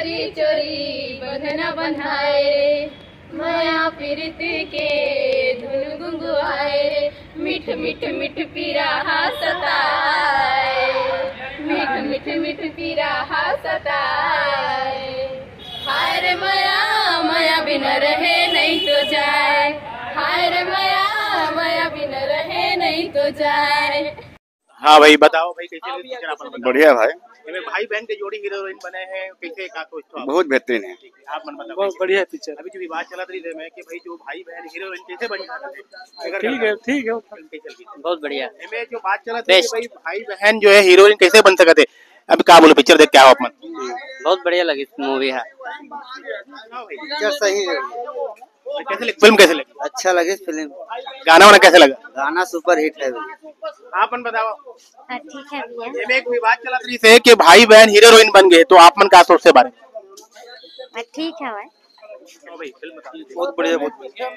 चोरी चोरी बंधना बंधाए रे, माया पीरित के धुन गुंगुआए रे, मिठ मिठ मिठ पीरा सताए, मिठ मिठ मिठ पीरा सताए। हाय रे माया माया बिन रहे नहीं तो जाए, हाय रे माया माया बिन रहे नहीं तो जाए। हाँ भाई बताओ भाई कैसे लगी पिक्चर आपको? बढ़िया भाई, भाई बहन के जोड़ी हीरो हीरोइन बने हैं, कैसे का सोच तो बहुत बेहतरीन है। आप मन बताओ। बहुत बढ़िया पिक्चर। अभी जो विवाद चला रही थे मैं कि भाई जो भाई बहन हीरो हीरोइन कैसे बन जाते ठीक है ठीक है, बहुत बढ़िया। मैं जो बात चला थी कि भाई बहन जो है हीरोइन कैसे बन सकते थे, अभी क्या बोलो पिक्चर देख क्या हो आप मन? बहुत बढ़िया लगी मूवी है। पिक्चर सही है। कैसे लगी फिल्म, कैसे लगी? अच्छा लगे फिल्म। गाना वाना कैसे लगा? गाना सुपर हिट है। आप मन बताओ। ठीक है भैया। एक विवाद चला रही थे कि भाई बहन हीरो हीरोइन बन गए, तो आप मन क्या सोचते बारे में? ठीक है भाई। बहुत बढ़िया, बहुत बढ़िया।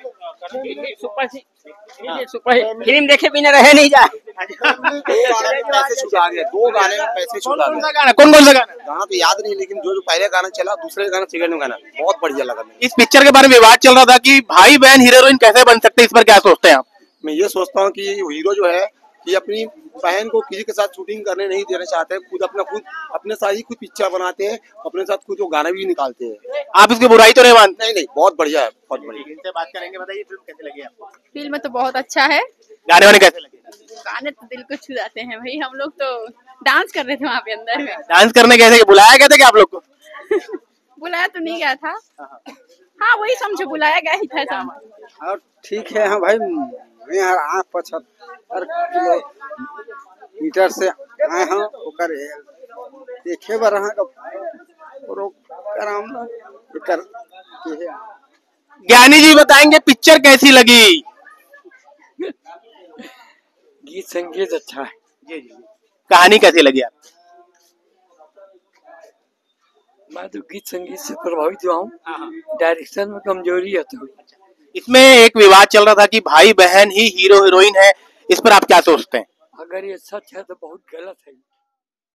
फिल्म देखे बिना रहे नहीं जाए। पैसे छुटा गए, 2 गाने में पैसे छुटा गए। कौन कौन सा गाना? गाना तो याद नहीं, लेकिन जो पहले गाना चला, दूसरे गाना, सेकंड में गाना बहुत बढ़िया लगा। इस पिक्चर के बारे में विवाद चल रहा था कि भाई बहन हीरो हीरोइन कैसे बन सकते हैं, इस पर क्या सोचते हैं आप? मैं ये सोचता हूँ कि हीरो जो है ये अपनी बहन को किसी के साथ शूटिंग करने नहीं देना चाहते, खुद अपने साथ ही खुद पिक्चर बनाते हैं, अपने साथ खुद वो गाना भी निकालते हैं। आप इसकी बुराई तो नहीं मानते? नहीं नहीं, बहुत बढ़िया है, बहुत बढ़िया। इनसे बात करेंगे, बताइए फिल्म कैसे लगी आपको? फिल्म तो बहुत अच्छा है। गाने वाने कैसे लगे? गाने तो दिल को छू जाते हैं भाई, हम लोग तो डांस कर रहे थे वहाँ पे अंदर में। डांस करने कैसे बुलाया गया था क्या आप लोग को? बुलाया तो नहीं गया था। हाँ वही समझो बुलाया गया ही था। और ठीक है। हाँ भाई, मैं 75 किलोमीटर से आए हैं, ओकर देखे बार ज्ञानी जी बताएंगे पिक्चर कैसी लगी? गीत संगीत अच्छा है। जी जी। कहानी कैसी लगी आपको? मैं तो गीत संगीत से प्रभावित हुआ हूँ, डायरेक्शन में कमजोरी है तो। इसमें एक विवाद चल रहा था कि भाई बहन ही हीरो हीरोइन है, इस पर आप क्या सोचते हैं? अगर ये सच है तो बहुत गलत है।